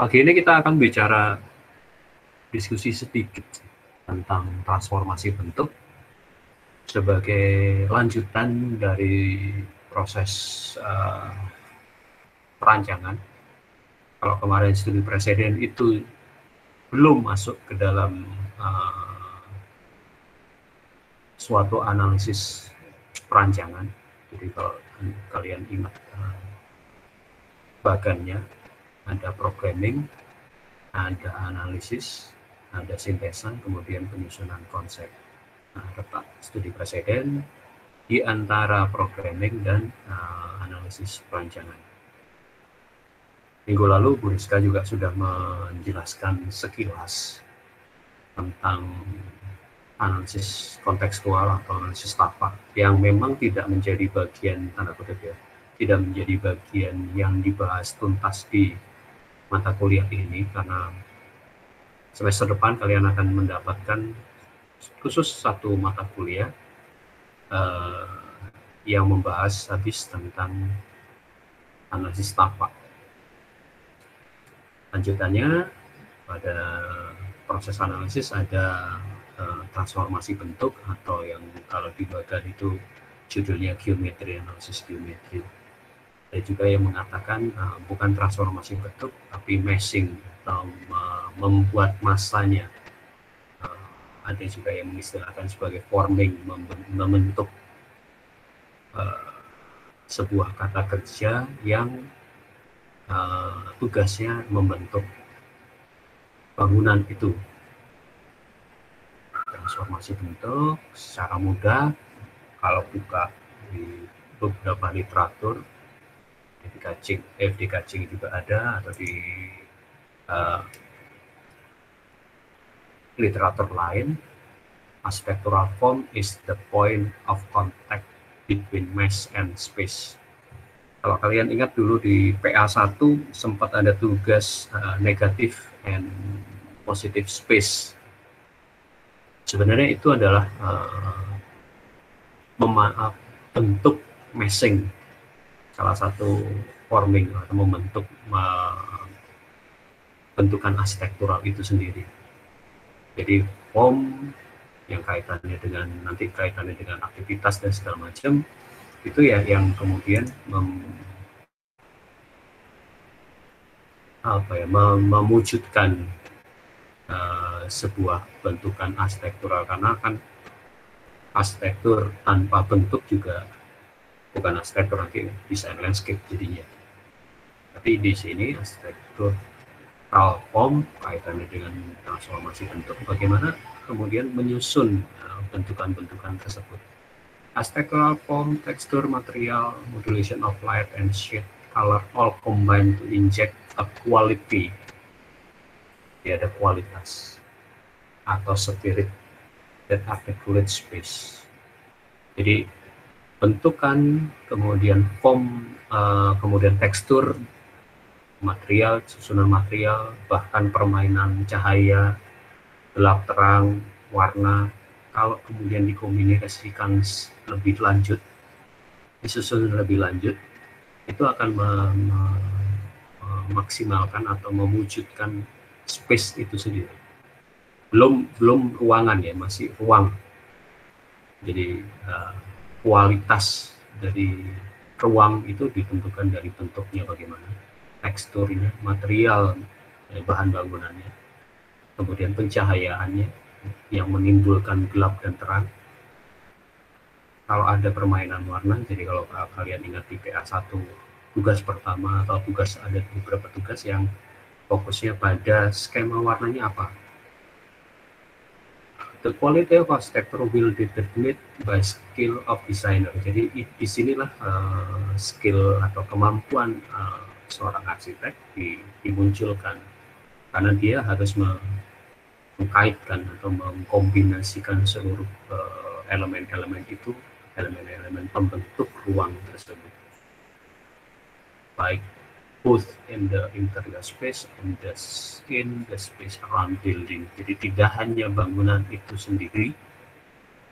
Pagi ini kita akan bicara diskusi sedikit tentang transformasi bentuk sebagai lanjutan dari proses perancangan. Kalau kemarin studi presiden itu belum masuk ke dalam suatu analisis perancangan. Jadi kalau kalian ingat bagannya, ada programming, ada analisis, ada sintesan, kemudian penyusunan konsep. Nah, letak studi presiden di antara programming dan analisis perancangan. Minggu lalu Bu Rizka juga sudah menjelaskan sekilas tentang analisis kontekstual atau analisis tapak yang memang tidak menjadi bagian, tanda kutip ya, tidak menjadi bagian yang dibahas tuntas di mata kuliah ini, karena semester depan kalian akan mendapatkan khusus satu mata kuliah yang membahas habis tentang analisis tapak. Lanjutannya pada proses analisis ada transformasi bentuk, atau yang kalau di bagan itu judulnya geometri, analisis geometri. Ada juga yang mengatakan bukan transformasi bentuk tapi meshing atau membuat masanya. Ada juga yang mengistilahkan sebagai forming, membentuk sebuah kata kerja yang tugasnya membentuk bangunan itu. Transformasi bentuk secara mudah, kalau buka di beberapa literatur, FD Kaching juga ada, atau di literatur lain, aspectural form is the point of contact between mass and space. Kalau kalian ingat dulu di PA1 sempat ada tugas negative and positive space. Sebenarnya itu adalah bentuk meshing, salah satu forming atau membentuk bentukan arsitektural itu sendiri. Jadi form yang kaitannya dengan aktivitas dan segala macam, itu ya yang kemudian memwujudkan sebuah bentukan arsitektural, karena kan arsitektur tanpa bentuk juga bukan arsitektur, nanti desain landscape jadinya. Tapi di sini arsitektur form kaitannya dengan transformasi bentuk, bagaimana kemudian menyusun bentukan-bentukan tersebut. Architectural form, texture, material, modulation of light and shade, color, all combined to inject a quality. Dia ada kualitas atau spirit that articulates space. Jadi bentukan, kemudian form, kemudian tekstur, material, susunan material, bahkan permainan cahaya, gelap terang, warna, kalau kemudian dikomunikasikan lebih lanjut, disusun lebih lanjut, itu akan memaksimalkan atau mewujudkan space itu sendiri. Belum ruangan ya, masih ruang. Jadi kualitas dari ruang itu ditentukan dari bentuknya bagaimana, teksturnya, material, bahan bangunannya, kemudian pencahayaannya yang menimbulkan gelap dan terang. Kalau ada permainan warna, jadi kalau kalian ingat di PA1 tugas pertama atau ada beberapa tugas yang fokusnya pada skema warnanya apa. The quality of architecture will be determined by skill of designer. Jadi disinilah skill atau kemampuan seorang arsitek dimunculkan, karena dia harus mengkaitkan atau mengkombinasikan seluruh elemen-elemen itu, elemen-elemen pembentuk ruang tersebut, baik both in the interior space and in the space around building. Jadi tidak hanya bangunan itu sendiri,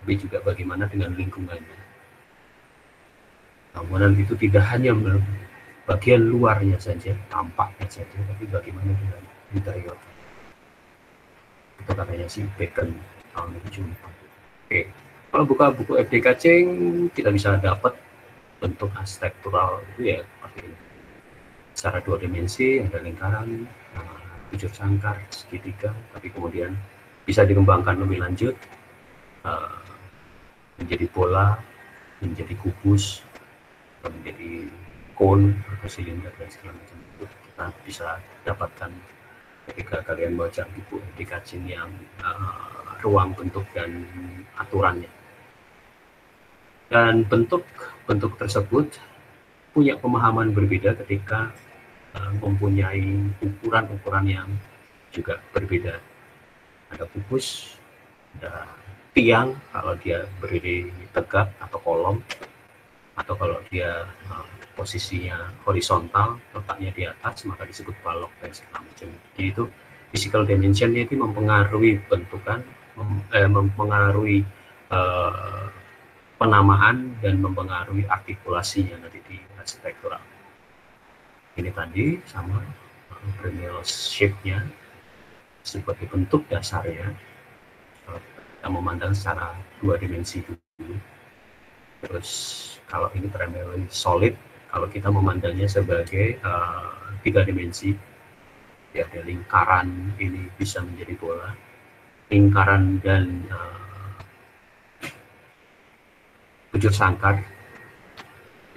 tapi juga bagaimana dengan lingkungannya. Bangunan itu tidak hanya bagian luarnya saja, tampaknya saja, tapi bagaimana dengan interior. Itu katanya si Bacon tahun 74. Oke, kalau buka buku FD Kacing kita bisa dapat bentuk arsitektural itu ya seperti ini. Secara 2 dimensi, ada lingkaran, bujur sangkar, segitiga, tapi kemudian bisa dikembangkan lebih lanjut menjadi bola, menjadi kubus, atau menjadi cone atau silinder dan segala macam. Itu kita bisa dapatkan ketika kalian baca buku FD Kacing yang ruang bentuk dan aturannya. Dan bentuk tersebut punya pemahaman berbeda ketika mempunyai ukuran-ukuran yang juga berbeda. Ada kubus, ada tiang kalau dia berdiri tegak atau kolom, atau kalau dia posisinya horizontal, letaknya di atas, maka disebut balok dan segala macam. Jadi itu physical dimension-nya itu mempengaruhi bentukan, mempengaruhi penamaan dan mempengaruhi artikulasinya nanti di arsitektural. Ini tadi sama Brunel shape-nya sebagai bentuk dasarnya. Kita memandang secara 2 dimensi dulu. Terus kalau ini primarily solid, kalau kita memandangnya sebagai 3 dimensi, ya ada lingkaran ini bisa menjadi bola, lingkaran dan bujur sangkar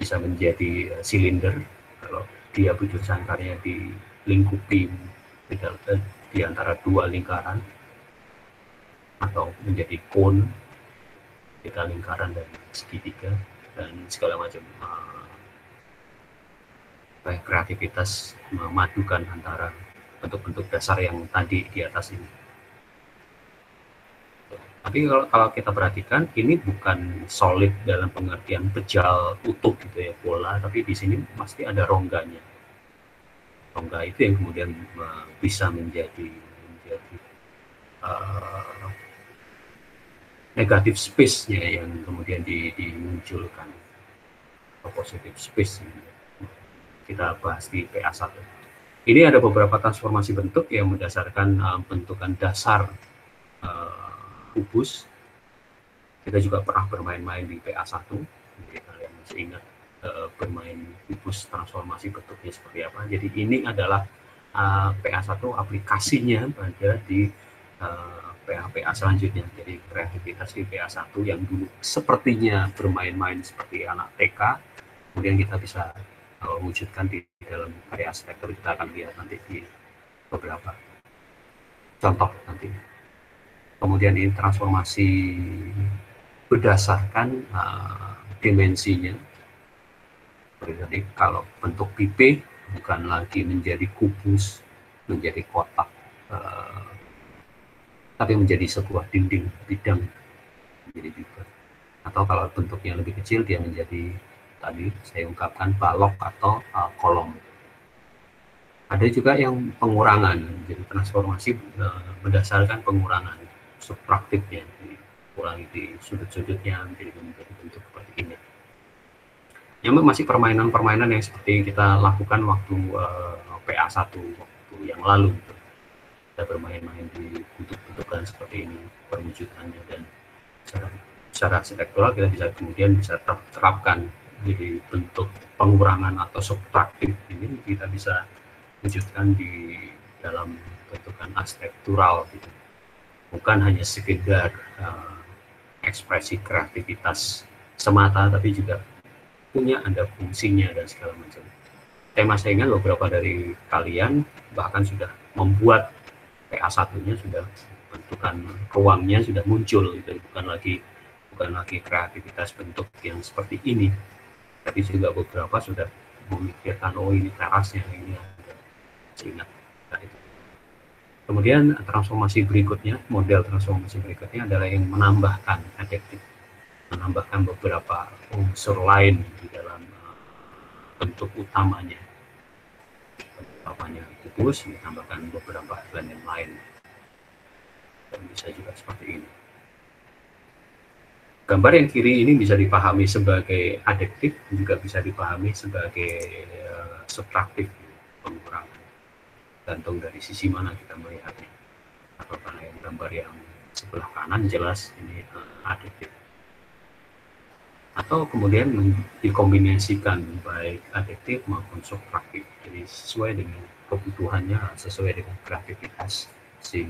bisa menjadi silinder kalau dia bujur sangkarnya dilingkupi di antara 2 lingkaran, atau menjadi cone, kita lingkaran dan segitiga dan segala macam. Kreativitas memadukan antara bentuk-bentuk dasar yang tadi di atas ini. Tapi kalau kita perhatikan, ini bukan solid dalam pengertian bejal utuh gitu ya, bola, tapi di sini pasti ada rongganya. Rongga itu yang kemudian bisa menjadi negatif space-nya yang kemudian dimunculkan, atau positive space yang kita bahas di PA1. Ini ada beberapa transformasi bentuk yang berdasarkan bentukan dasar kubus. Kita juga pernah bermain-main di PA1, jadi kalian masih ingat bermain kubus transformasi bentuknya seperti apa. Jadi ini adalah PA1 aplikasinya pada di PA selanjutnya. Jadi kreativitas di PA1 yang dulu sepertinya bermain-main seperti anak TK, kemudian kita bisa wujudkan di dalam karya arsitektur. Kita akan lihat nanti di beberapa contoh nanti. Kemudian ini transformasi berdasarkan dimensinya. Jadi kalau bentuk pipe bukan lagi menjadi kubus, menjadi kotak, tapi menjadi sebuah dinding bidang, menjadi juga. Atau kalau bentuknya lebih kecil, dia menjadi tadi saya ungkapkan balok atau kolom. Ada juga yang pengurangan, jadi transformasi berdasarkan pengurangan subtraktifnya, dikurangi di sudut-sudutnya menjadi bentuk seperti ini. Yang masih permainan-permainan yang seperti kita lakukan waktu PA1 waktu yang lalu. Kita bermain-main di bentuk-bentukan seperti ini, perwujudannya, dan secara arsitektural kita bisa terapkan jadi bentuk pengurangan atau subtraktif ini kita bisa wujudkan di dalam bentukan arsitektural gitu. Bukan hanya sekedar ekspresi kreativitas semata, tapi juga punya ada fungsinya dan segala macam. Tema saya ingat beberapa dari kalian bahkan sudah membuat PA1-nya, sudah bentukan ruangnya sudah muncul, gitu. bukan lagi kreativitas bentuk yang seperti ini, tapi juga beberapa sudah memikirkan ini terasnya, ini ada seingat. Kemudian transformasi berikutnya, model transformasi berikutnya adalah yang menambahkan adaptif, menambahkan beberapa unsur lain di dalam bentuk utamanya. Kubus ditambahkan beberapa elemen lain, dan bisa juga seperti ini. Gambar yang kiri ini bisa dipahami sebagai adjektif, juga bisa dipahami sebagai subtraktif, pengurangan, gantung dari sisi mana kita melihatnya. Apakah yang gambar yang sebelah kanan jelas ini adjektif, atau kemudian dikombinasikan baik adjektif maupun subtraktif, jadi sesuai dengan kebutuhannya, sesuai dengan kreativitas si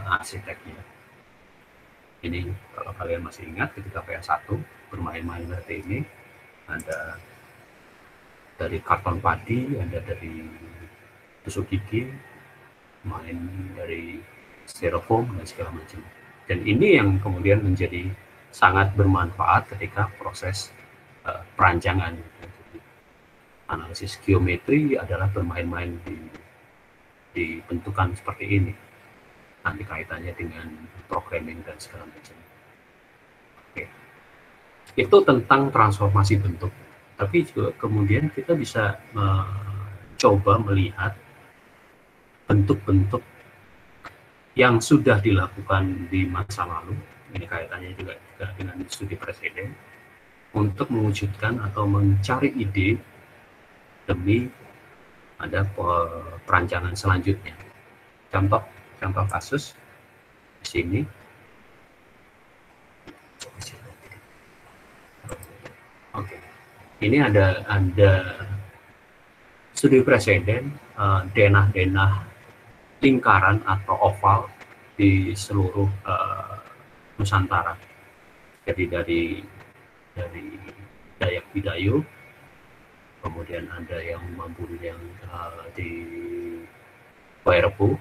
arsiteknya. Ini kalau kalian masih ingat ketika PS1 bermain-main seperti ini, ada dari karton padi, ada dari tusuk gigi, main dari styrofoam dan segala macam. Dan ini yang kemudian menjadi sangat bermanfaat ketika proses perancangan. Jadi, analisis geometri adalah bermain-main di bentukan seperti ini. Nanti kaitannya dengan programming dan segala macam. Oke. Itu tentang transformasi bentuk. Tapi juga kemudian kita bisa coba melihat bentuk-bentuk yang sudah dilakukan di masa lalu. Ini kaitannya juga dengan studi preseden, untuk mewujudkan atau mencari ide demi ada perancangan selanjutnya. Contoh kasus di sini. Oke. Ini ada studi preseden denah-denah lingkaran atau oval di seluruh Nusantara. Jadi dari Dayak Bidayu, kemudian ada yang Mambun yang di Wairebo,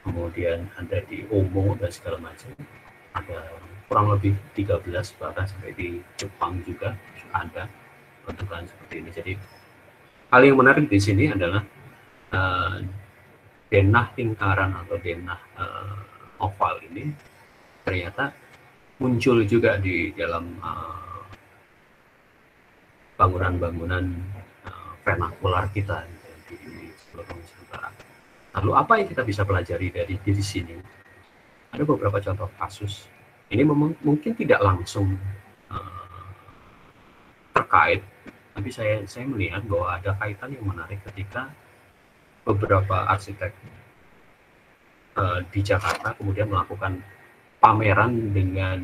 kemudian ada di Omo dan segala macam. Ada kurang lebih 13, bahkan sampai di Jepang juga ada bentukan seperti ini. Jadi hal yang menarik di sini adalah denah lingkaran atau denah oval ini ternyata muncul juga di dalam bangunan-bangunan vernakular kita di seluruh Nusantara. Lalu apa yang kita bisa pelajari dari sini? Ada beberapa contoh kasus. Ini mungkin tidak langsung terkait, tapi saya melihat bahwa ada kaitan yang menarik ketika beberapa arsitek di Jakarta kemudian melakukan pameran dengan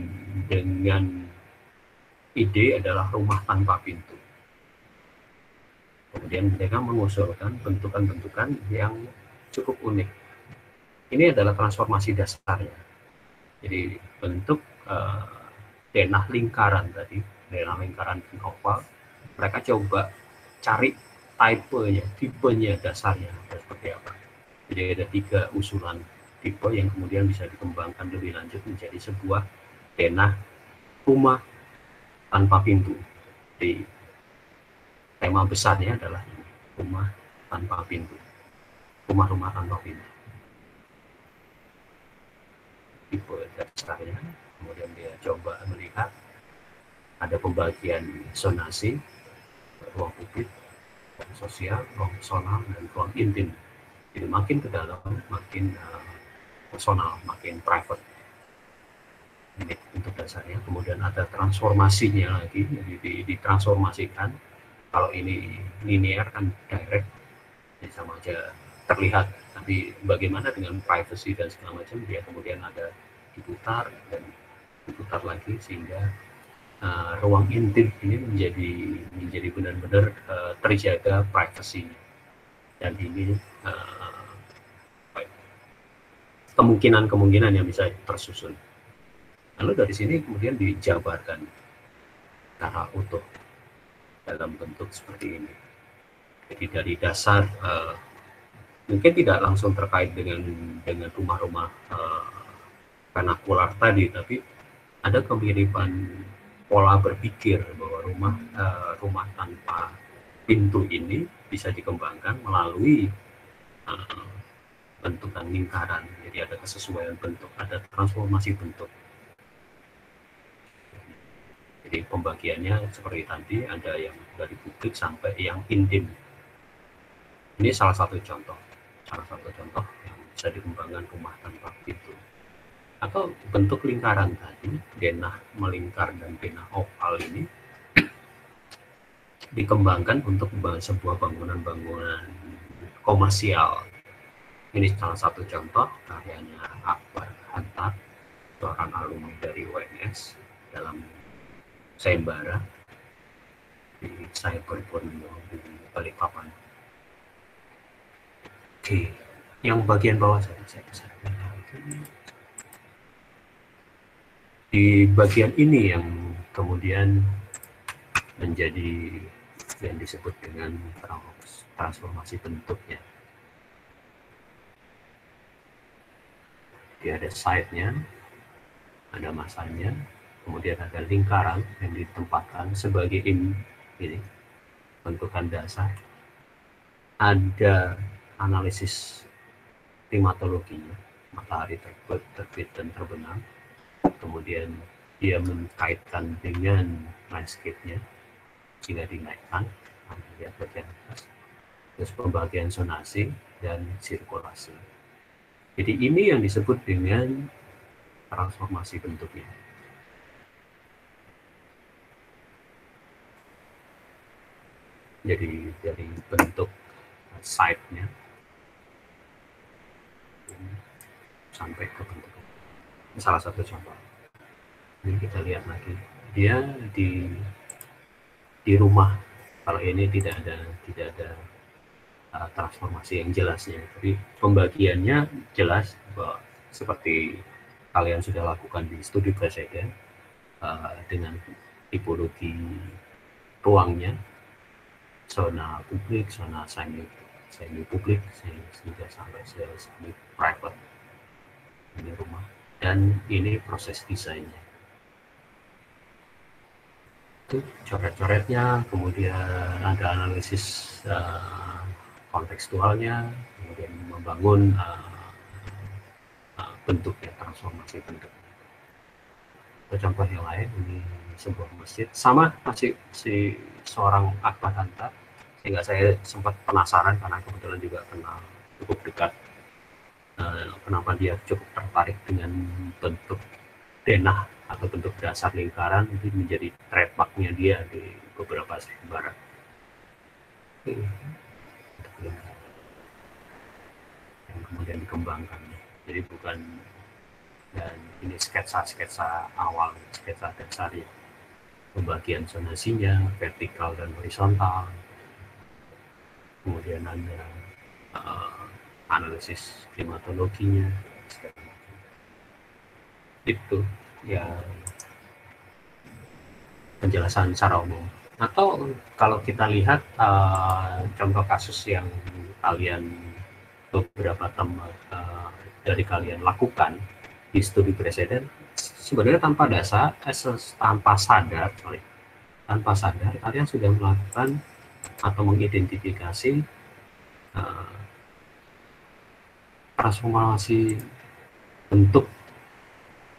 ide adalah rumah tanpa pintu. Kemudian mereka mengusulkan bentukan-bentukan yang cukup unik. Ini adalah transformasi dasarnya. Jadi bentuk denah lingkaran tadi, denah lingkaran oval, mereka coba cari tipenya dasarnya seperti apa. Jadi ada 3 usulan tipe yang kemudian bisa dikembangkan lebih lanjut menjadi sebuah denah rumah tanpa pintu. Di tema besarnya adalah rumah tanpa pintu, rumah-rumah tanpa pintu. Tipe dasarnya, kemudian dia coba melihat ada pembagian zonasi, ruang publik, ruang sosial, ruang personal, dan ruang intim. Jadi makin ke dalam, makin personal, makin private. Ini untuk dasarnya. Kemudian ada transformasinya lagi, jadi ditransformasikan. Kalau ini linear kan direct, jadi sama aja terlihat. Tapi bagaimana dengan privacy dan segala macam, dia kemudian ada diputar dan diputar lagi sehingga ruang intim ini menjadi benar-benar terjaga privacy. Dan ini kemungkinan yang bisa tersusun. Lalu dari sini kemudian dijabarkan secara utuh dalam bentuk seperti ini. Jadi dari dasar mungkin tidak langsung terkait dengan rumah-rumah vernakular tadi, tapi ada kemiripan pola berpikir bahwa rumah tanpa pintu ini bisa dikembangkan melalui bentukan lingkaran. Jadi ada kesesuaian bentuk, ada transformasi bentuk. Jadi pembagiannya seperti tadi, ada yang dari publik sampai yang intim. Ini salah satu contoh yang bisa dikembangkan rumah tanpa pintu. atau bentuk lingkaran tadi, denah melingkar dan denah oval ini dikembangkan untuk sebuah bangunan-bangunan komersial. Ini salah satu contoh karyanya Akbar Hanta, seorang alumni dari UNS dalam sayembara di Cyber Borneo di Balikpapan. Oke, yang bagian bawah saya di bagian ini yang kemudian menjadi yang disebut dengan transformasi bentuknya. Dia ada side-nya, ada masanya, kemudian ada lingkaran yang ditempatkan sebagai ini bentukan dasar. Ada analisis klimatologinya, matahari terbit dan terbenam. Kemudian dia mengkaitkan dengan landscape-nya jika dinaikkan, lihat bagian atas. Terus pembagian zonasi dan sirkulasi. Jadi ini yang disebut dengan transformasi bentuknya. Jadi dari bentuk side-nya sampai ke bentuk. Ini salah satu contoh. Ini kita lihat lagi. Dia di rumah. Kalau ini tidak ada transformasi yang jelasnya, tapi pembagiannya jelas bahwa seperti kalian sudah lakukan di studi presiden dengan tipologi ruangnya, zona publik, zona semi publik, sehingga sampai semi private. Ini rumah dan ini proses desainnya. Itu coret-coretnya, kemudian ada analisis kontekstualnya, kemudian membangun bentuknya, transformasi bentuk. Contoh yang lain, ini sebuah masjid, sama masih si seorang Akbar Hanta, sehingga saya sempat penasaran karena kebetulan juga kenal cukup dekat kenapa dia cukup tertarik dengan bentuk denah atau bentuk dasar lingkaran. Itu menjadi trademarknya dia di beberapa sayembara. Yang kemudian dikembangkan, jadi bukan, dan ini sketsa awal, sketsa dasar ya, pembagian zonasinya vertikal dan horizontal, kemudian ada analisis klimatologinya, itu ya penjelasan secara umum. Atau kalau kita lihat contoh kasus yang kalian beberapa teman dari kalian lakukan di studi presiden, sebenarnya tanpa sadar kalian sudah melakukan atau mengidentifikasi transformasi bentuk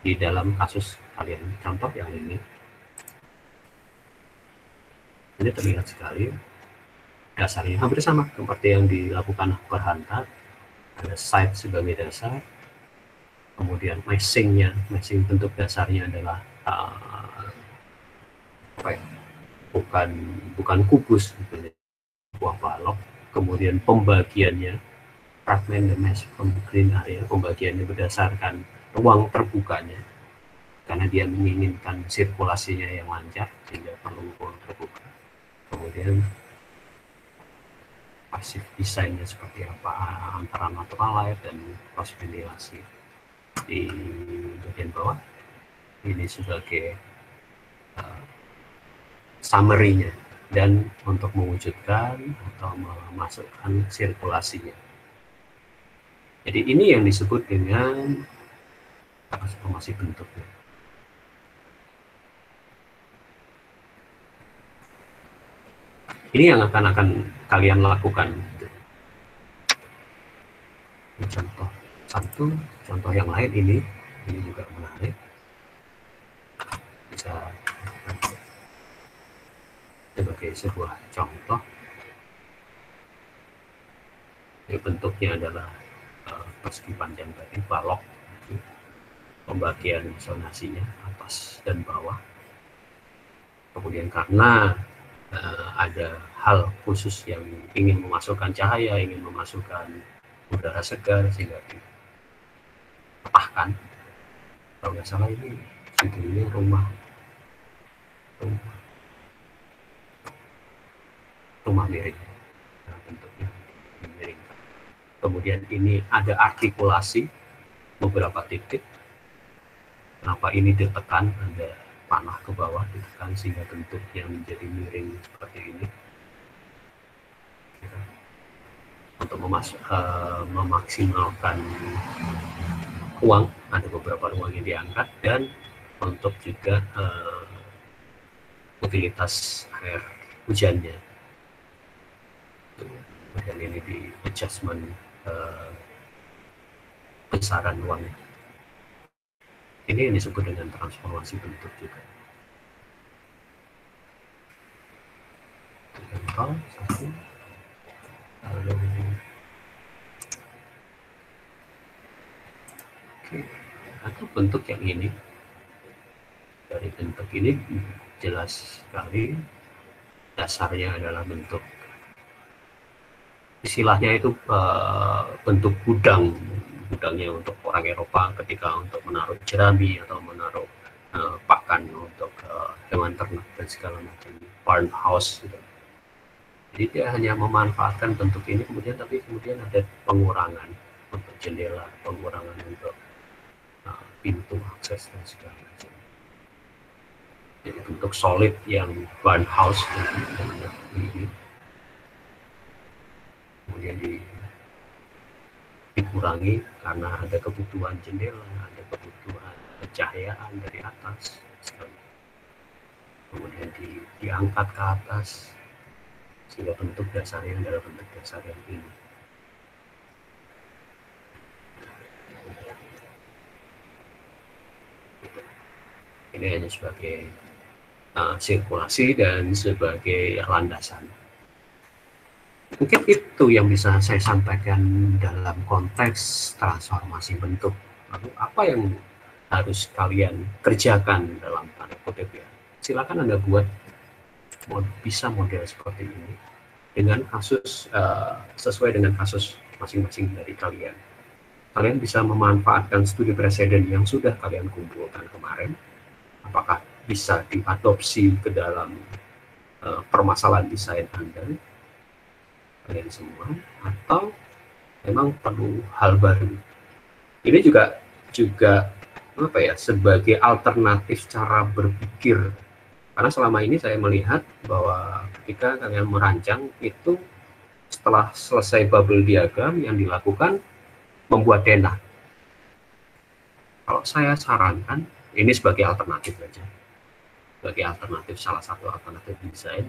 di dalam kasus kalian. Contoh yang ini terlihat sekali dasarnya hampir sama seperti yang dilakukan Akbar Hanta. Ada side sebagai dasar, kemudian matching bentuk dasarnya adalah bukan kubus, buah balok. Kemudian pembagiannya fragment the mesh from the green area, pembagiannya berdasarkan ruang terbukanya, karena dia menginginkan sirkulasinya yang lancar sehingga perlu ruang terbuka. Kemudian pasif desainnya seperti apa antara natural light dan cross ventilasi. Di bagian bawah ini sebagai summary-nya dan untuk mewujudkan atau memasukkan sirkulasinya. Jadi ini yang disebut dengan transformasi bentuknya. Ini yang akan kalian lakukan. Contoh satu, contoh yang lain ini juga menarik. Bisa sebagai sebuah contoh. Ini bentuknya adalah persegi panjang tadi, balok. pembagian zonasinya atas dan bawah. Kemudian karena ada hal khusus yang ingin memasukkan cahaya, ingin memasukkan udara segar sehingga dipatahkan. Kalau nggak salah ini judulnya rumah miring. Nah, bentuknya miring. Kemudian ini ada artikulasi beberapa titik. Kenapa ini ditekan, ada panah ke bawah ditekan sehingga bentuknya menjadi miring seperti ini. Untuk memaksimalkan ruang, ada beberapa ruang yang diangkat, dan untuk juga utilitas air hujannya. Kemudian ini di adjustment besaran ruangnya. Ini yang disebut dengan transformasi bentuk juga. Contoh satu, lalu oke, atau bentuk yang ini. Dari bentuk ini jelas sekali dasarnya adalah bentuk, istilahnya itu bentuk gudangnya untuk orang Eropa ketika untuk menaruh jerami atau menaruh pakan untuk hewan ternak dan segala macam, barn house gitu. Jadi dia hanya memanfaatkan bentuk ini, tapi kemudian ada pengurangan untuk jendela, pengurangan untuk pintu akses dan segala macam. Jadi bentuk solid yang barn house ini kemudian dikurangi karena ada kebutuhan jendela, ada kebutuhan pencahayaan dari atas, kemudian diangkat ke atas sehingga bentuk dasarnya adalah bentuk dasar yang ini. Ini hanya sebagai sirkulasi dan sebagai landasan. Mungkin itu yang bisa saya sampaikan dalam konteks transformasi bentuk. Lalu apa yang harus kalian kerjakan dalam tanda kutip ya? Silakan Anda buat bisa model seperti ini dengan kasus sesuai dengan kasus masing-masing dari kalian. Kalian bisa memanfaatkan studi preseden yang sudah kalian kumpulkan kemarin. Apakah bisa diadopsi ke dalam permasalahan desain Anda, kalian semua, atau memang perlu hal baru. Ini juga apa ya, sebagai alternatif cara berpikir, karena selama ini saya melihat bahwa ketika kalian merancang itu setelah selesai bubble diagram yang dilakukan membuat denah. Kalau saya sarankan ini sebagai alternatif saja, sebagai alternatif, salah satu alternatif desain.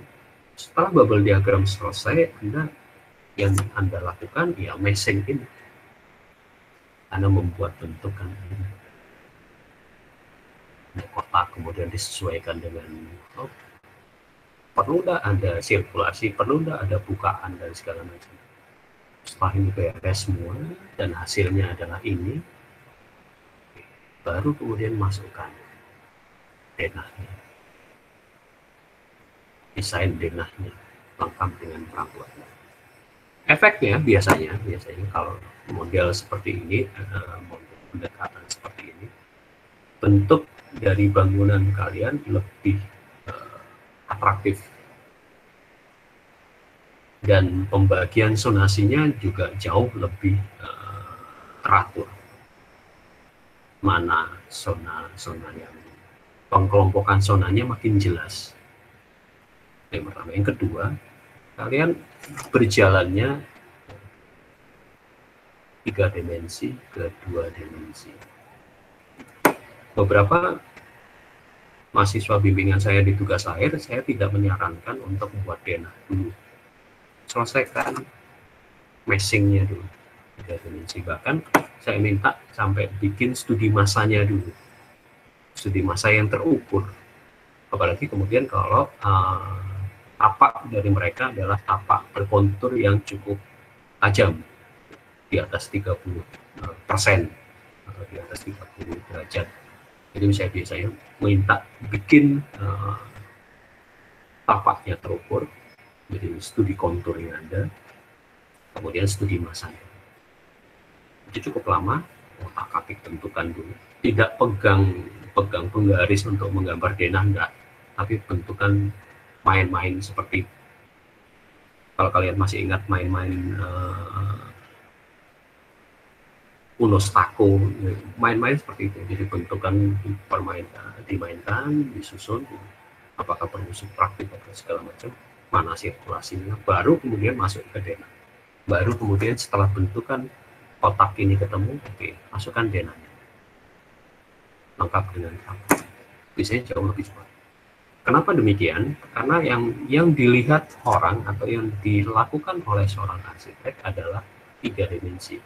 Setelah bubble diagram selesai, yang Anda lakukan ya meshing ini. Anda membuat bentuk kan ini. Kotak kemudian disesuaikan dengan perlu nggak ada sirkulasi, perlu nggak ada bukaan dan segala macam. Setelah ini beres semua dan hasilnya adalah ini, baru kemudian masukkan denahnya, desain denahnya lengkap dengan perabotannya. Efeknya biasanya kalau model seperti ini, model pendekatan seperti ini, bentuk dari bangunan kalian lebih atraktif dan pembagian zonasinya juga jauh lebih teratur. Mana zona yang pengkelompokan zonanya makin jelas. Yang pertama, yang kedua, kalian berjalannya 3 dimensi ke 2 dimensi. Beberapa mahasiswa bimbingan saya di tugas akhir, saya tidak menyarankan untuk membuat denah dulu. Selesaikan meshingnya dulu 3 dimensi. Bahkan saya minta sampai bikin studi masanya dulu, studi masa yang terukur. Apalagi kemudian kalau tapak dari mereka adalah tapak berkontur yang cukup tajam, di atas 30%. atau di atas 30 derajat. Jadi saya biasanya minta bikin tapaknya terukur, jadi studi konturnya ada, kemudian studi masanya. Itu cukup lama, otak-atik tentukan dulu. Tidak pegang penggaris untuk menggambar denah, enggak, tapi bentukan main-main seperti, kalau kalian masih ingat main-main Unos Tako, main-main seperti itu. Jadi bentukan dimainkan, disusun, apakah perlu praktik atau segala macam, mana sirkulasinya, baru kemudian masuk ke denah. Baru kemudian setelah bentukan otak ini ketemu, oke, masukkan denahnya. Lengkap dengan apa? Biasanya jauh lebih cepat. Kenapa demikian? Karena yang dilihat orang atau yang dilakukan oleh seorang arsitek adalah 3 dimensi.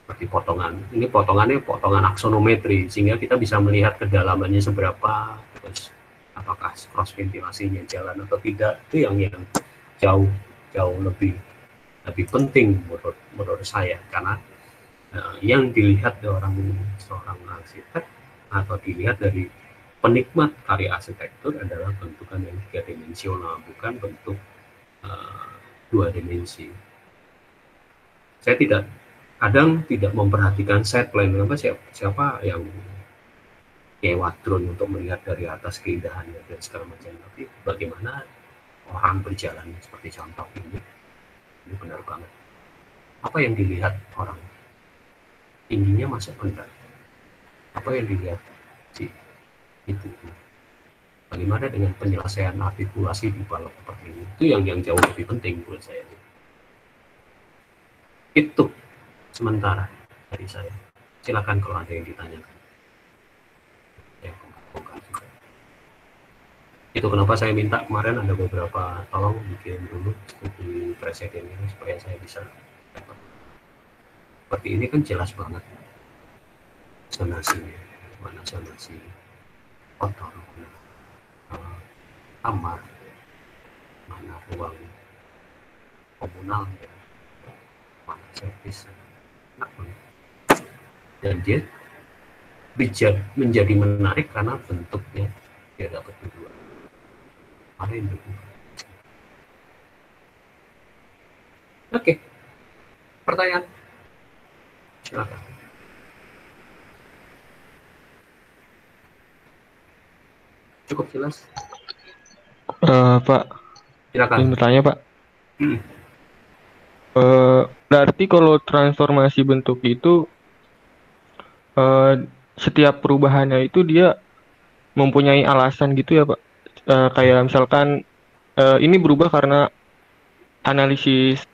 Seperti potongan, ini potongannya potongan aksonometri, sehingga kita bisa melihat kedalamannya seberapa, terus apakah cross ventilasinya jalan atau tidak. Itu yang jauh lebih penting menurut saya, karena yang dilihat seorang arsitek atau dilihat dari penikmat karya arsitektur adalah bentukan yang 3 dimensional, bukan bentuk 2 dimensi. Saya kadang tidak memperhatikan set plan, siapa yang kayak wadron untuk melihat dari atas keindahannya dan segala macam, tapi bagaimana orang berjalan seperti contoh ini benar banget. Apa yang dilihat orang? Tingginya masuk enggak? Apa yang dilihat sih? Itu. Bagaimana dengan penyelesaian artikulasi di balok seperti ini? Itu yang jauh lebih penting buat saya. Itu sementara dari saya. Silakan kalau ada yang ditanyakan. Ya, itu kenapa saya minta kemarin ada beberapa, tolong bikin dulu di presiden ini supaya saya bisa dapat. Seperti ini kan jelas banget zonasinya, mana zonasi kotor, kamar, mana ruang komunal, mana servis. Dan dia menjadi menarik karena bentuknya dia dapat berdua. Ada yang berdua. Oke, pertanyaan, silakan. Cukup jelas? Pak, Silakan. ingin bertanya Pak. Berarti kalau transformasi bentuk itu setiap perubahannya itu dia mempunyai alasan gitu ya Pak? Kayak misalkan ini berubah karena analisis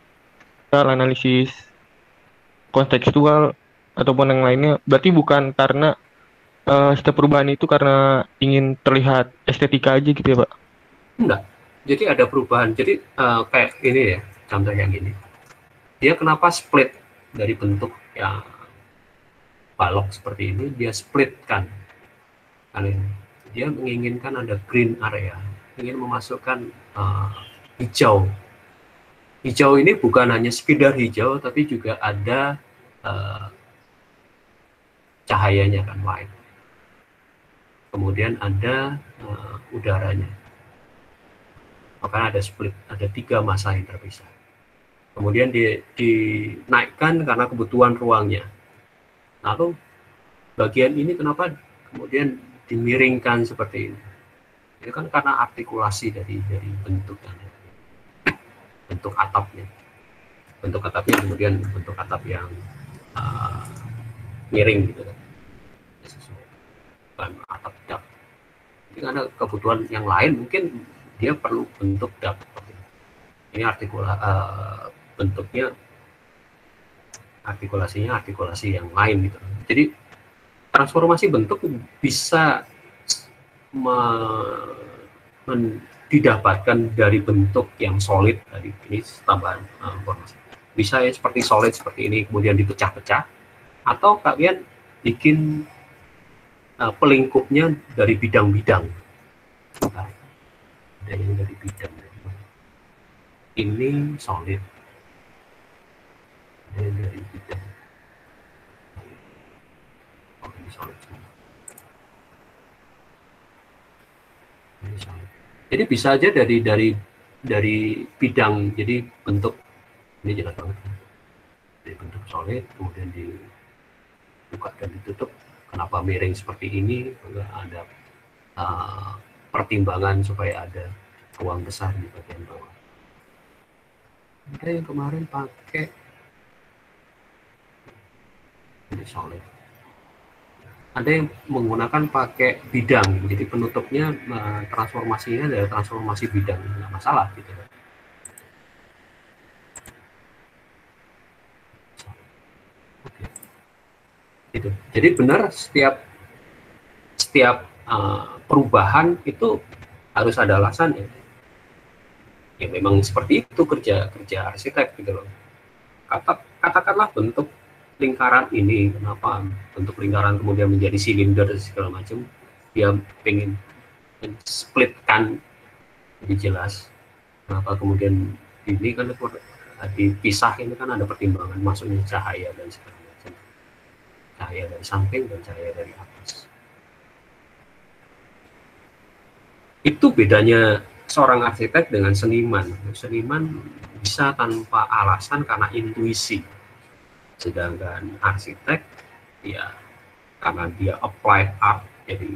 kontekstual ataupun yang lainnya. Berarti bukan karena setiap perubahan itu karena ingin terlihat estetika aja gitu ya Pak? Enggak. Jadi ada perubahan. Jadi kayak ini ya, contoh yang gini. Dia kenapa split dari bentuk yang balok seperti ini, dia splitkan. Dia menginginkan ada green area, ingin memasukkan hijau. Hijau ini bukan hanya sekedar hijau, tapi juga ada cahayanya kan, light. Kemudian ada udaranya. Maka ada split, ada 3 masa yang terpisah. Kemudian dinaikkan karena kebutuhan ruangnya. Lalu bagian ini kenapa kemudian dimiringkan seperti ini? Itu kan karena artikulasi dari bentuknya, bentuk atapnya. Bentuk atapnya kemudian bentuk atap yang miring gitu kan. Bukan atap dak. Jadi karena kebutuhan yang lain mungkin dia perlu bentuk dak. Ini bentuknya artikulasi yang lain gitu. Jadi transformasi bentuk bisa didapatkan dari bentuk yang solid tadi. Ini tambahan informasi. Bisa ya seperti solid seperti ini kemudian dipecah-pecah, atau kalian bikin pelingkupnya dari bidang-bidang. Ada yang dari bidang. Ini solid. Ada yang dari bidang. Jadi bisa aja dari bidang, jadi bentuk ini jelas banget, dari bentuk solid, kemudian dibuka dan ditutup. Kenapa miring seperti ini? Enggak ada pertimbangan supaya ada ruang besar di bagian bawah. Ada yang kemarin pakai ini solid. Ada yang menggunakan pakai bidang, jadi penutupnya transformasinya adalah transformasi bidang, nggak masalah gitu. Gitu. Jadi benar setiap perubahan itu harus ada alasan ya. Ya memang seperti itu kerja arsitek gitu loh. Katakanlah bentuk lingkaran ini, kenapa bentuk lingkaran kemudian menjadi silinder segala macam, dia pengen splitkan lebih jelas. Kenapa kemudian ini kan dipisah, ini kan ada pertimbangan masuknya cahaya dan segala macam, cahaya dari samping dan cahaya dari atas. Itu bedanya seorang arsitek dengan seniman. Seniman bisa tanpa alasan karena intuisi, sedangkan arsitek ya karena dia applied art, jadi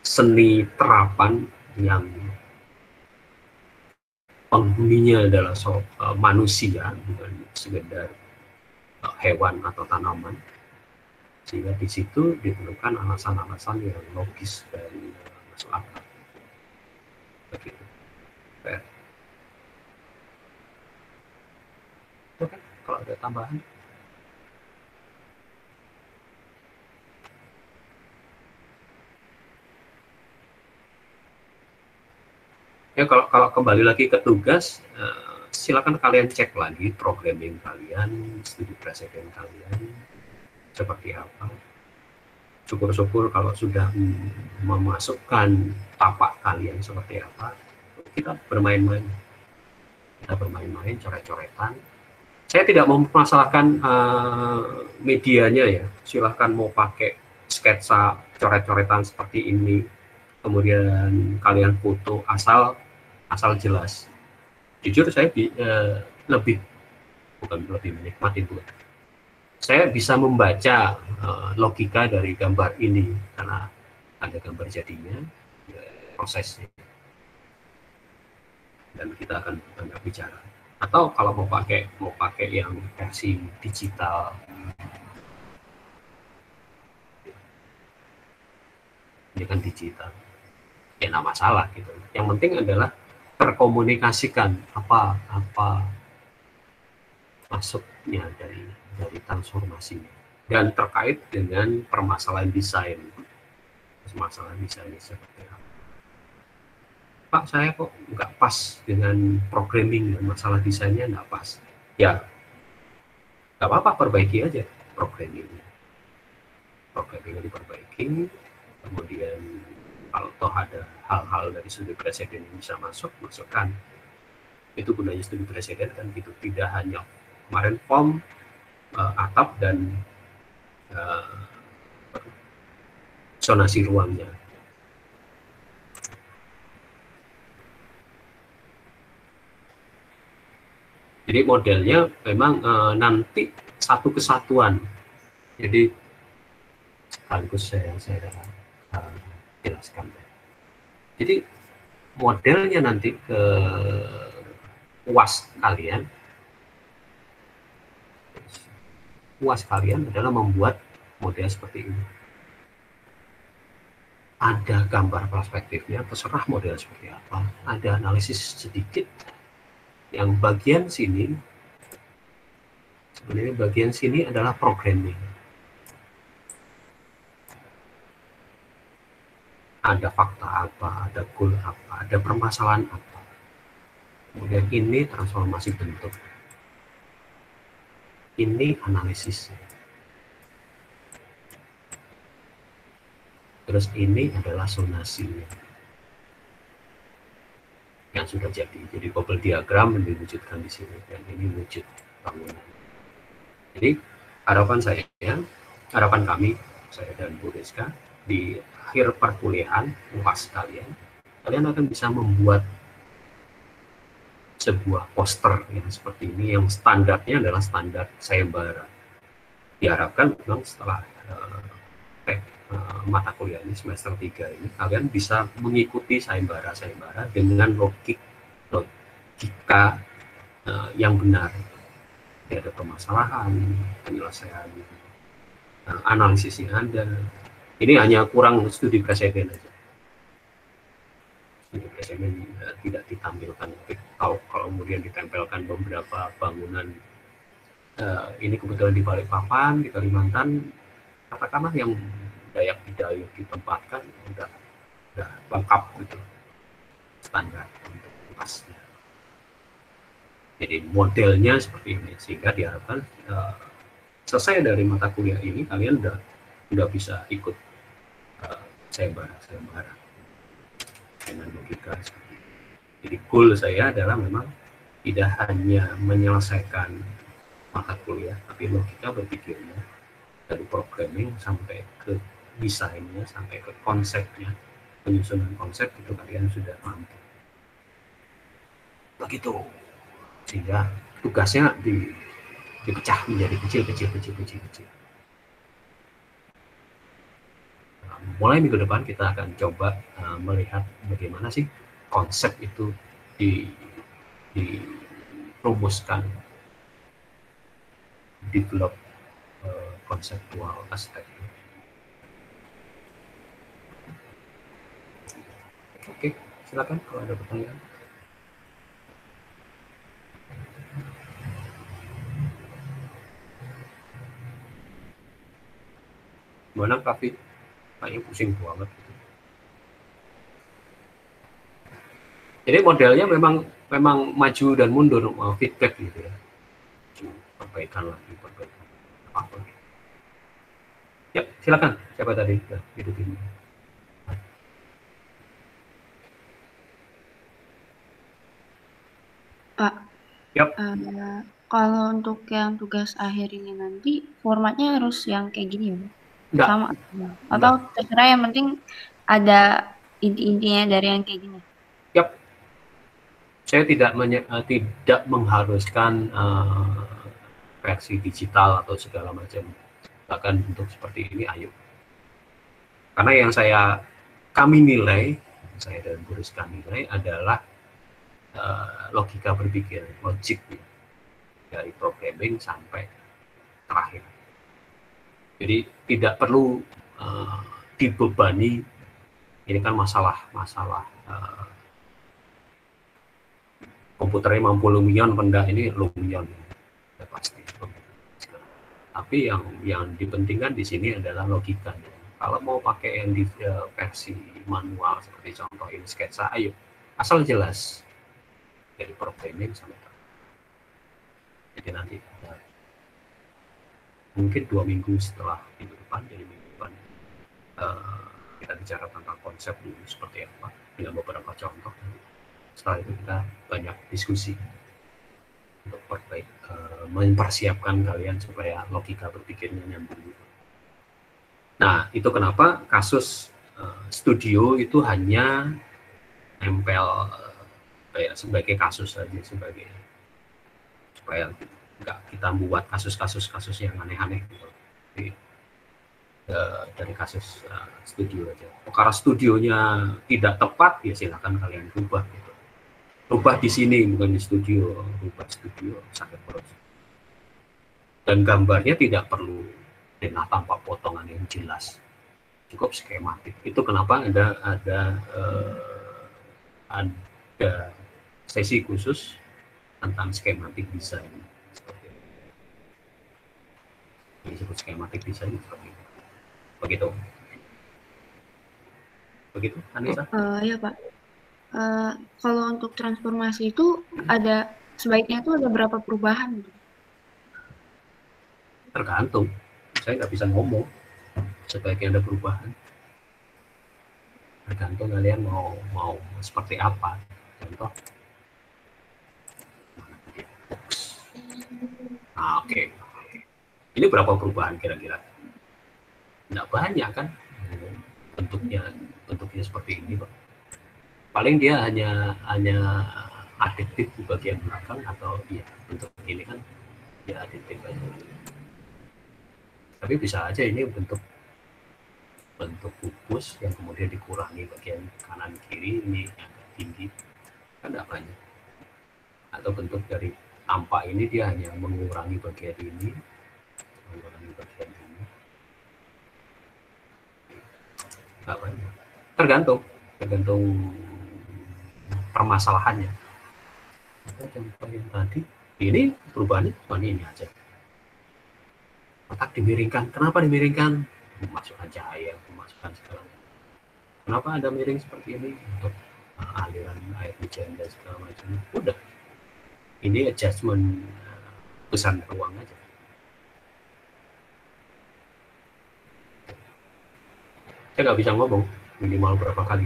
seni terapan yang penghuninya adalah manusia, bukan sekedar hewan atau tanaman, sehingga di situ diperlukan alasan-alasan yang logis dan masuk akal. Begitu. Oke, kalau ada tambahan. Ya kalau kembali lagi ke tugas, silakan kalian cek lagi programming kalian, studi presiden kalian seperti apa. Syukur-syukur kalau sudah memasukkan tapak kalian seperti apa, kita bermain-main, coret-coretan. Saya tidak mempermasalahkan medianya ya, silahkan mau pakai sketsa coret-coretan seperti ini, kemudian kalian foto, asal jelas. Jujur saya lebih menikmati itu. Saya bisa membaca logika dari gambar ini karena ada gambar jadinya, prosesnya, dan kita akan bicara. Atau kalau mau pakai yang versi digital, ini kan digital, ya nggak masalah gitu. Yang penting adalah terkomunikasikan apa masuknya dari transformasinya, dan terkait dengan permasalahan desain seperti apa. Pak, saya kok nggak pas dengan programming, masalah desainnya nggak pas. Ya nggak apa-apa, perbaiki aja programmingnya diperbaiki, kemudian kalau toh ada hal-hal dari studi presiden yang bisa masukkan. Itu gunanya studi presiden kan gitu, tidak hanya kemarin form, atap dan zonasi ruangnya. Jadi modelnya memang nanti satu kesatuan. Jadi sekaligus saya jelaskan. Jadi modelnya nanti ke UAS kalian adalah membuat model seperti ini. Ada gambar perspektifnya, terserah model seperti apa. Ada analisis sedikit. Yang bagian sini, sebenarnya bagian sini adalah programming. Ada fakta apa, ada goal apa, ada permasalahan apa. Kemudian ini transformasi bentuk. Ini analisisnya. Terus ini adalah zonasinya yang sudah jadi. Jadi bubble diagram diwujudkan di sini, dan ini wujud bangunan. Jadi harapan kami, saya dan Bu Rizka, di akhir perkuliahan UAS kalian kalian akan bisa membuat sebuah poster yang seperti ini, yang standarnya adalah standar sayembara. Diharapkan memang setelah mata kuliah ini semester 3 ini kalian bisa mengikuti sayembara dengan logika yang benar. Tidak ada permasalahan, penyelesaian, analisisnya ada. Ini hanya kurang studi presiden aja. Studi presiden tidak ditampilkan. Kalau kemudian ditempelkan beberapa bangunan, ini kebetulan di Balikpapan, di Kalimantan, katakanlah yang Dayak Bidayuh ditempatkan udah lengkap gitu standar untuk pasnya. Jadi modelnya seperti ini, sehingga diharapkan selesai dari mata kuliah ini kalian udah bisa ikut sayembara dengan logika seperti ini. Jadi goal saya adalah memang tidak hanya menyelesaikan mata kuliah, tapi logika berpikirnya dari programming sampai ke desainnya, sampai ke konsepnya, penyusunan konsep itu kalian sudah mampu. Begitu. Sehingga tugasnya dipecah menjadi kecil. Mulai minggu depan kita akan coba melihat bagaimana sih konsep itu dirumuskan, develop konseptual aspek. Oke, silakan kalau ada pertanyaan. Gimana Kavi? Kayaknya pusing banget. Jadi modelnya memang maju dan mundur, feedback gitu ya. Perbaikan lagi. Apa? Ya, silakan. Siapa tadi? Ya, hidup ini. Pak, yep. Kalau untuk yang tugas akhir ini nanti formatnya harus yang kayak gini ya, Enggak. Sama atau terserah, yang penting ada inti-intinya dari yang kayak gini. Yap. Saya tidak mengharuskan versi digital atau segala macam. Bahkan bentuk seperti ini, ayo. Karena yang kami nilai, saya dan Bu Rizka nilai adalah logika berpikir, logik dari programming sampai terakhir. Jadi tidak perlu dibebani. Ini kan masalah komputernya mampu Lumion, benda ini Lumion ya pasti. Tapi yang dipentingkan di sini adalah logikanya. Kalau mau pakai yang di versi manual seperti contoh ini sketsa, ayo asal jelas dari programming sampai. Jadi nanti mungkin 2 minggu setelah minggu depan, jadi minggu depan kita bicara tentang konsep dulu seperti apa dengan beberapa contoh. Setelah itu kita banyak diskusi untuk mempersiapkan kalian supaya logika berpikirnya nyambung. Nah, itu kenapa kasus studio itu hanya nempel sebagai kasus saja, supaya nggak kita buat kasus-kasus yang aneh-aneh gitu. Jadi, dari kasus studio aja. Karena studionya tidak tepat, ya silakan kalian rubah gitu. Rubah di sini, bukan di studio. Rubah studio, sakit perut. Dan gambarnya tidak perlu denah tanpa potongan yang jelas, cukup skematik. Itu kenapa ada sesi khusus tentang skematik desain. Ini disebut skematik desain seperti itu. Begitu, Anissa? Ya Pak. Kalau untuk transformasi itu sebaiknya itu ada berapa perubahan? Tergantung. Saya nggak bisa ngomong sebaiknya ada perubahan. Tergantung kalian mau seperti apa. Contoh. Oke. Ini berapa perubahan kira-kira? Nggak banyak kan? Bentuknya seperti ini, Pak. paling dia hanya adiktif di bagian belakang, atau ya bentuk ini kan ya adiktif aja. Tapi bisa aja ini bentuk pupus yang kemudian dikurangi bagian kanan kiri ini agak tinggi, kan tidak banyak. Atau bentuk dari tampak ini dia hanya mengurangi bagian ini, nggak banyak. Tergantung permasalahannya. Contoh yang tadi ini perubahannya cuma ini aja, otak dimiringkan. Kenapa dimiringkan? Memasukkan cahaya, memasukkan segala macam. Kenapa ada miring seperti ini? Untuk aliran air hujan dan segala macam. Udah, ini adjustment pesan ruang aja. Saya nggak bisa ngomong minimal berapa kali.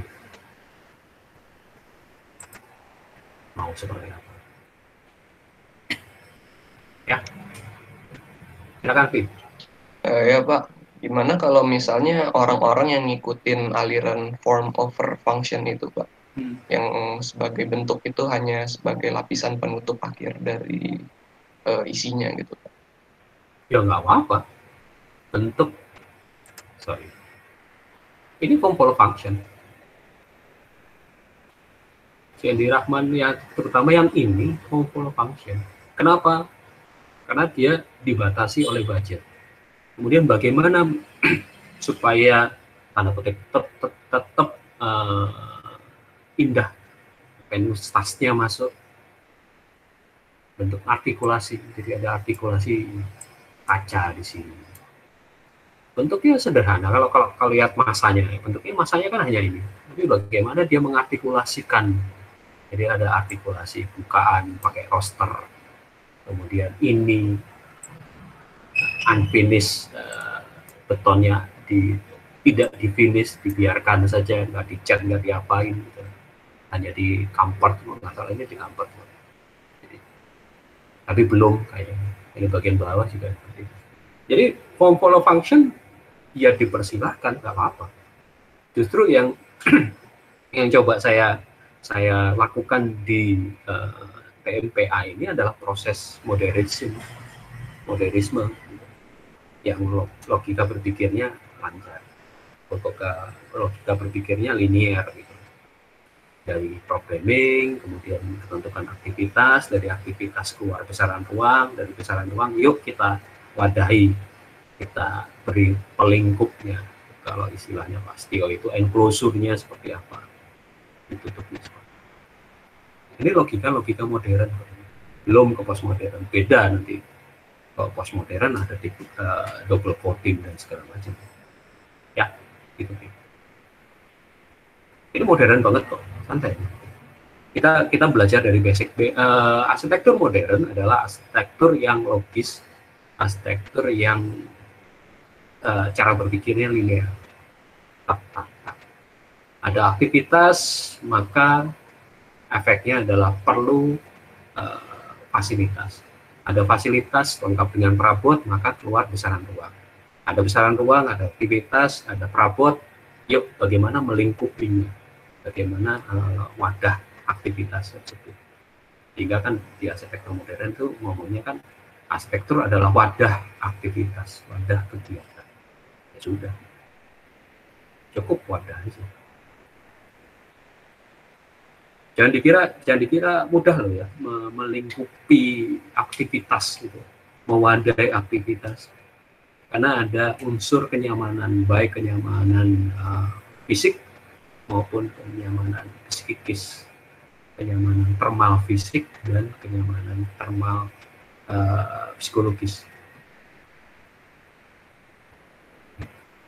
Mau seperti apa? Ya, silakan Fit. Ya Pak, gimana kalau misalnya orang-orang yang ngikutin aliran form over function itu Pak, yang sebagai bentuk itu hanya sebagai lapisan penutup akhir dari isinya gitu Pak? Ya nggak apa-apa. Bentuk, ini form follow function. Si Andi Rahman ya, terutama yang ini form follow function. Kenapa? Karena dia dibatasi oleh budget. Kemudian bagaimana supaya tanda kutip tetap indah, penustasnya masuk, bentuk artikulasi. Jadi ada artikulasi kaca di sini. Bentuknya sederhana. Kalau lihat masanya, bentuknya masanya kan hanya ini. Tapi bagaimana dia mengartikulasikan? Jadi ada artikulasi bukaan pakai roster, kemudian ini unfinished, betonnya tidak di-finish, dibiarkan saja, nggak dicat, nggak diapain, gitu. Hanya di comfort, masalahnya di comfort. Tapi belum kayaknya. Ini bagian bawah juga seperti itu. Jadi form follow function ya dipersilahkan, nggak apa-apa. Justru yang coba saya lakukan di PMPA ini adalah proses modernisme yang logika berpikirnya lancar, logika berpikirnya linear gitu. Dari programming, kemudian menentukan aktivitas, dari aktivitas keluar besaran ruang, dari besaran ruang yuk kita wadahi, kita beri pelingkupnya, kalau istilahnya pasti itu enclosure-nya seperti apa, ditutupnya seperti apa. Ini logika modern, belum ke postmodern. Beda nanti. Kalau postmodern ada double voting dan segala macam. Ya, gitu. Ini modern banget kok, santai. Kita belajar dari basic. Arsitektur modern adalah arsitektur yang logis, arsitektur yang cara berpikirnya linear. Ada aktivitas, maka efeknya adalah perlu fasilitas. Ada fasilitas lengkap dengan perabot, maka keluar besaran ruang. Ada besaran ruang, ada aktivitas, ada perabot. Yuk, bagaimana melingkupinya? Bagaimana wadah aktivitas tersebut? Sehingga kan di arsitektur modern itu ngomongnya kan arsitektur adalah wadah aktivitas, wadah kegiatan. Ya sudah, cukup wadah itu. Jangan dikira mudah loh ya, melingkupi aktivitas gitu, mewadahi aktivitas. Karena ada unsur kenyamanan, baik kenyamanan fisik maupun kenyamanan psikis, kenyamanan termal fisik dan kenyamanan termal psikologis.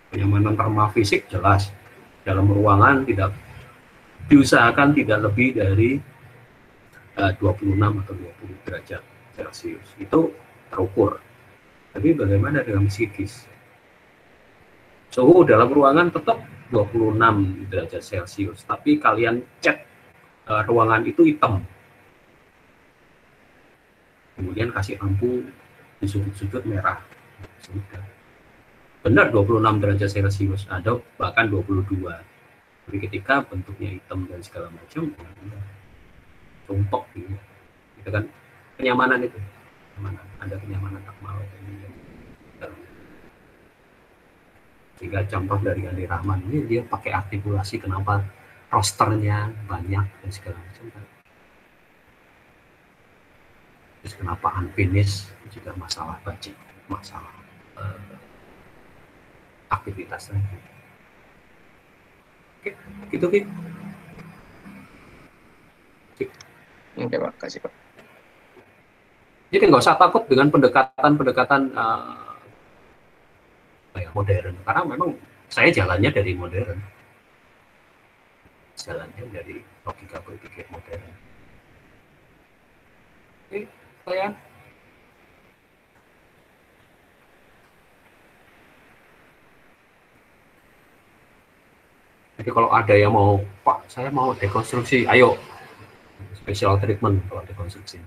Kenyamanan termal fisik jelas, dalam ruangan diusahakan tidak lebih dari 26 atau 20 derajat Celcius. Itu terukur. Tapi bagaimana dengan psikis? Suhu dalam ruangan tetap 26 derajat Celcius, tapi kalian cat ruangan itu hitam. Kemudian kasih lampu di sudut-sudut merah. Sudah. Benar 26 derajat Celcius, ada bahkan 22. Tapi ketika bentuknya hitam dan segala macam, ya, sumpok gitu. Itu kan kenyamanan itu. Kenyamanan. Ada kenyamanan akmal. Sehingga contoh dari Ali Rahman ini dia pakai artikulasi kenapa rosternya banyak dan segala macam. Terus kenapa unfinished juga masalah budget, masalah aktivitas lagi. Oke, gitu Ki. Oke Pak, kasih Pak. Jadi nggak usah takut dengan pendekatan-pendekatan modern, karena memang saya jalannya dari modern, jalannya dari logika berpikir modern. Oke, saya jadi kalau ada yang mau, Pak, saya mau dekonstruksi, ayo special treatment kalau dekonstruksi.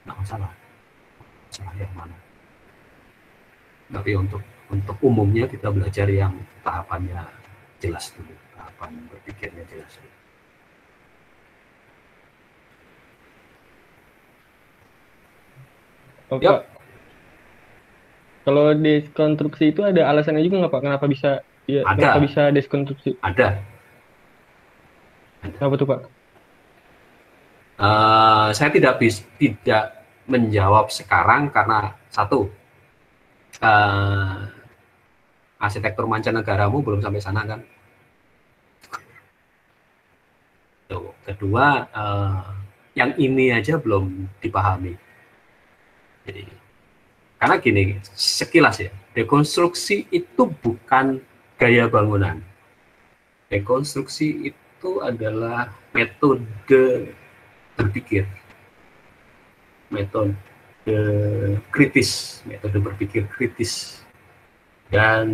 Nggak masalah, masalah yang mana. Tapi untuk umumnya kita belajar yang tahapannya jelas dulu, tahapan berpikirnya jelas dulu. Oh, Pak. Kalau deskonstruksi itu ada alasannya juga nggak Pak? Kenapa bisa kenapa bisa deskonstruksi? Ada. Apa tuh Pak? Saya tidak menjawab sekarang karena satu, arsitektur mancanegaramu belum sampai sana kan. Tuh. Kedua, yang ini aja belum dipahami. Jadi, karena gini, sekilas ya, dekonstruksi itu bukan gaya bangunan. Dekonstruksi itu adalah metode berpikir, metode kritis, metode berpikir kritis, dan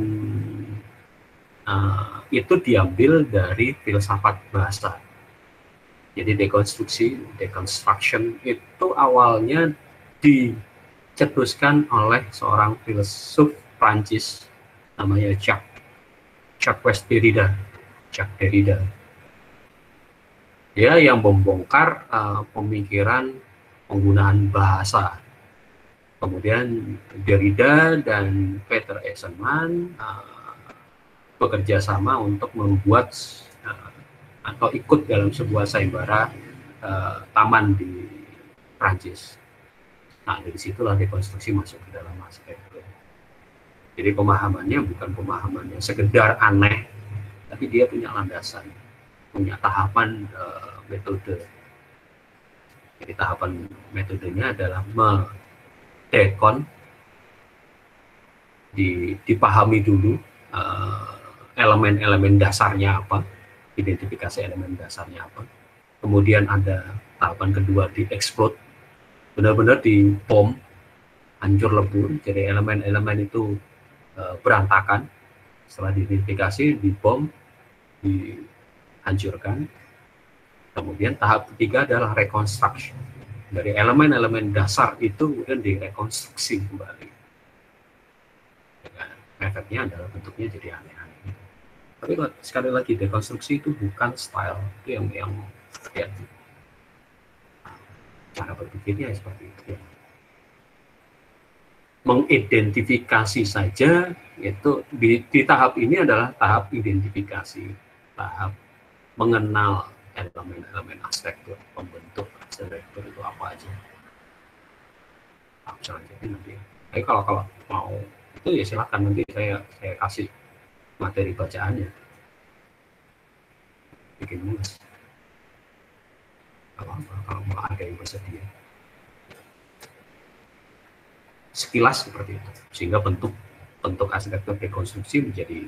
itu diambil dari filsafat bahasa. Jadi deconstruction itu awalnya dicetuskan oleh seorang filsuf Prancis namanya Jacques Derrida. Dia yang membongkar pemikiran penggunaan bahasa. Kemudian Derrida dan Peter Eisenman bekerja sama untuk membuat atau ikut dalam sebuah sayembara taman di Prancis. Nah, dari situlah dekonstruksi masuk ke dalam aspek itu. Jadi pemahamannya bukan pemahaman yang sekedar aneh, tapi dia punya landasan, punya tahapan metode. Jadi tahapan metodenya adalah mendekon, dipahami dulu elemen-elemen dasarnya apa, identifikasi elemen dasarnya apa. Kemudian ada tahapan kedua, dieksplod, benar-benar dibom, hancur lebur. Jadi elemen-elemen itu berantakan. Setelah diidentifikasi, dibom, dihancurkan. Kemudian tahap ketiga adalah reconstruction. Dari elemen-elemen dasar itu kemudian direkonstruksi kembali. Efeknya adalah bentuknya jadi aneh-aneh. Tapi sekali lagi, dekonstruksi itu bukan style, itu yang ya, cara berpikirnya seperti itu. Ya. Mengidentifikasi saja, itu di tahap ini adalah tahap identifikasi, tahap mengenal elemen-elemen arsitektur, pembentuk arsitektur itu apa aja. Jadi nanti, tapi kalau mau itu ya silakan, nanti saya kasih materi bacaannya, bikin nulis kalau ada yang bersedia. Sekilas seperti itu, sehingga bentuk arsitektur dekonstruksi menjadi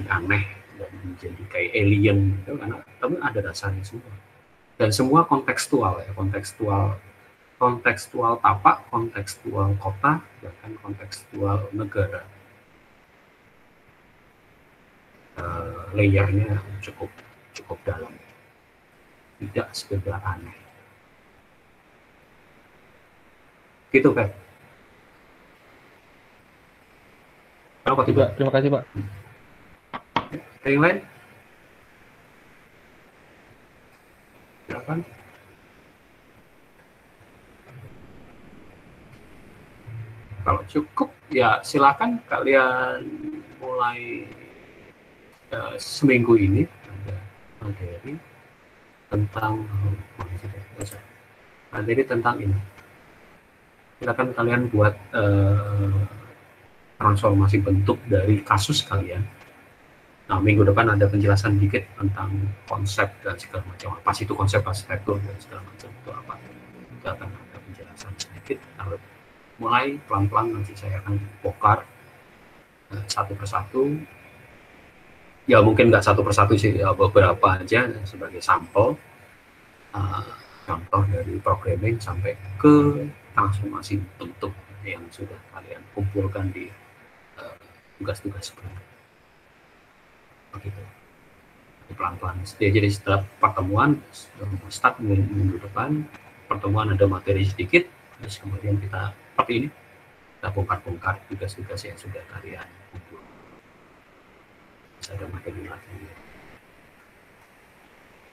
aneh dan menjadi kayak alien gitu, karena tapi ada dasarnya semua, dan semua kontekstual ya, kontekstual tapak, kontekstual kota, bahkan kontekstual negara. Layernya cukup dalam, tidak sekedar aneh. Gitu kan? Terima kasih Pak. Ada yang lain? Silakan. Kalau cukup ya silakan kalian mulai seminggu ini ada materi tentang ini. Silakan kalian buat transformasi bentuk dari kasus kalian. Nah, minggu depan ada penjelasan dikit tentang konsep dan segala macam. Apa sih itu konsep arsitektur dan segala macam itu apa? Itu akan ada penjelasan sedikit. Lalu mulai pelan-pelan nanti saya akan bongkar satu persatu. Ya mungkin nggak satu persatu sih, ya, beberapa aja sebagai sampel. Contoh dari programming sampai ke transformasi bentuk yang sudah kalian kumpulkan di tugas-tugas sebelumnya. Begitu. Pelan-pelan. Jadi setelah pertemuan, start minggu depan, pertemuan ada materi sedikit, terus kemudian kita seperti ini, kita bongkar-bongkar tugas-tugas yang sudah kalian kumpul. Bisa ada materi lagi.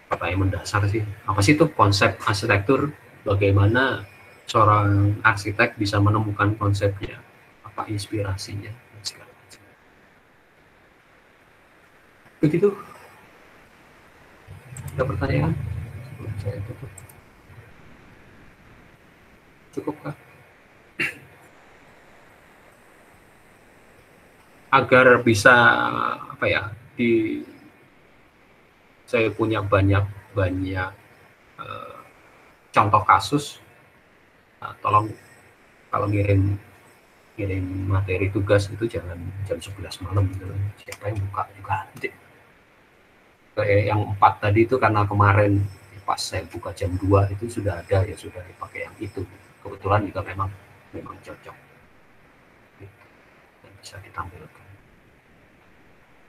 Pertanyaan mendasar sih, apa sih itu konsep arsitektur? Bagaimana seorang arsitek bisa menemukan konsepnya? Apa inspirasinya? Begitu. Ada pertanyaan? Sebelum saya tutup. Cukup kah? Agar bisa apa ya? Saya punya banyak contoh kasus. Tolong kalau ngirim materi tugas itu jangan jam 11 malam gitu. Siapa yang buka juga nanti. Kayak yang 4 tadi itu karena kemarin pas saya buka jam 2 itu sudah ada, ya sudah dipakai yang itu. Kebetulan juga memang cocok dan bisa ditampilkan.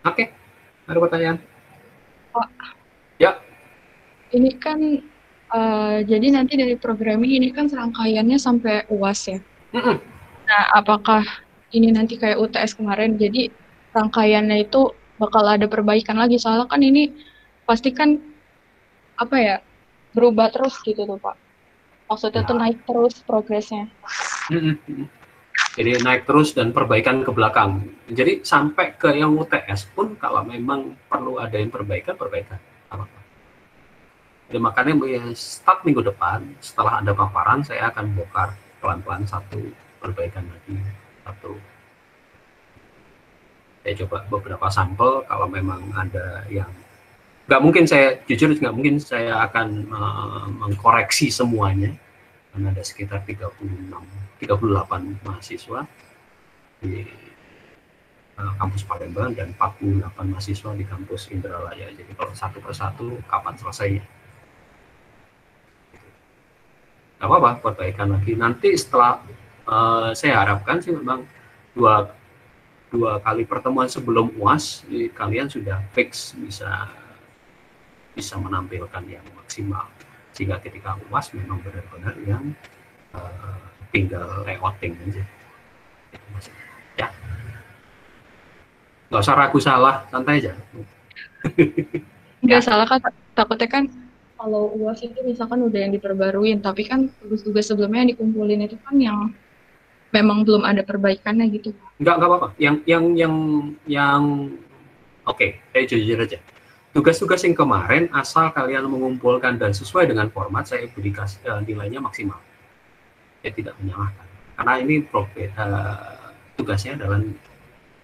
Oke, ada pertanyaan? Pak, ya. Ini kan jadi nanti dari programming ini kan serangkaiannya sampai UAS ya. Nah, apakah ini nanti kayak UTS kemarin, jadi rangkaiannya itu bakal ada perbaikan lagi, soalnya kan ini pasti kan apa ya, berubah terus gitu tuh Pak. Maksudnya tuh naik terus progresnya. Jadi naik terus dan perbaikan ke belakang. Jadi sampai ke yang UTS pun kalau memang perlu ada yang perbaikan. Jadi makanya start minggu depan setelah ada paparan saya akan bongkar pelan-pelan satu perbaikan lagi satu. Saya coba beberapa sampel, kalau memang ada yang nggak mungkin saya akan mengkoreksi semuanya, karena ada sekitar 38 mahasiswa di kampus Palembang dan 48 mahasiswa di kampus Indralaya. Jadi kalau satu persatu kapan selesainya? Nggak apa-apa, perbaikan lagi. Nanti setelah saya harapkan sih memang dua kali pertemuan sebelum UAS kalian sudah fix bisa menampilkan yang maksimal, sehingga ketika UAS memang benar-benar yang tinggal layouting aja. Ya, nggak usah ragu salah, santai aja. Nggak salah kan, takutnya kan kalau UAS itu misalkan udah yang diperbaruin, tapi kan tugas-tugas sebelumnya yang dikumpulin itu kan yang memang belum ada perbaikannya gitu. Nggak apa-apa. Yang oke, saya jujur aja. Tugas-tugas yang kemarin asal kalian mengumpulkan dan sesuai dengan format, saya beri nilainya maksimal. Saya tidak menyalahkan. Karena ini tugasnya adalah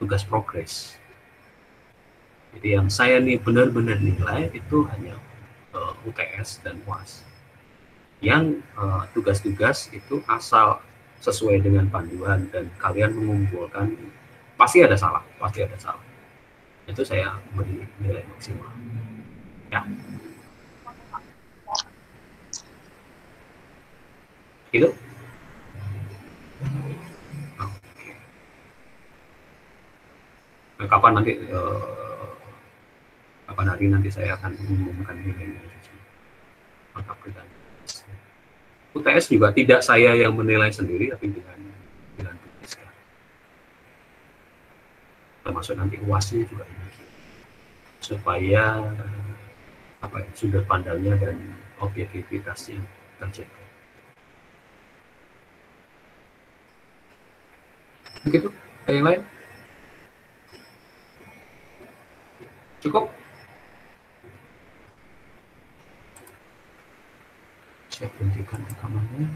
tugas progres. Jadi yang saya nih benar-benar nilai itu hanya UTS dan UAS. Yang tugas-tugas itu asal sesuai dengan panduan dan kalian mengumpulkan, pasti ada salah. Itu saya beri nilai maksimal. Ya. Itu. Nah, kapan hari nanti saya akan mengumumkan nilainya. UTS juga tidak saya yang menilai sendiri, tapi dengan tugas. Termasuk nanti UAS-nya juga ini. supaya sudut pandangnya dan objektivitasnya terjaga. Begitu, ada yang lain? Cukup? Saya hentikan rekamannya.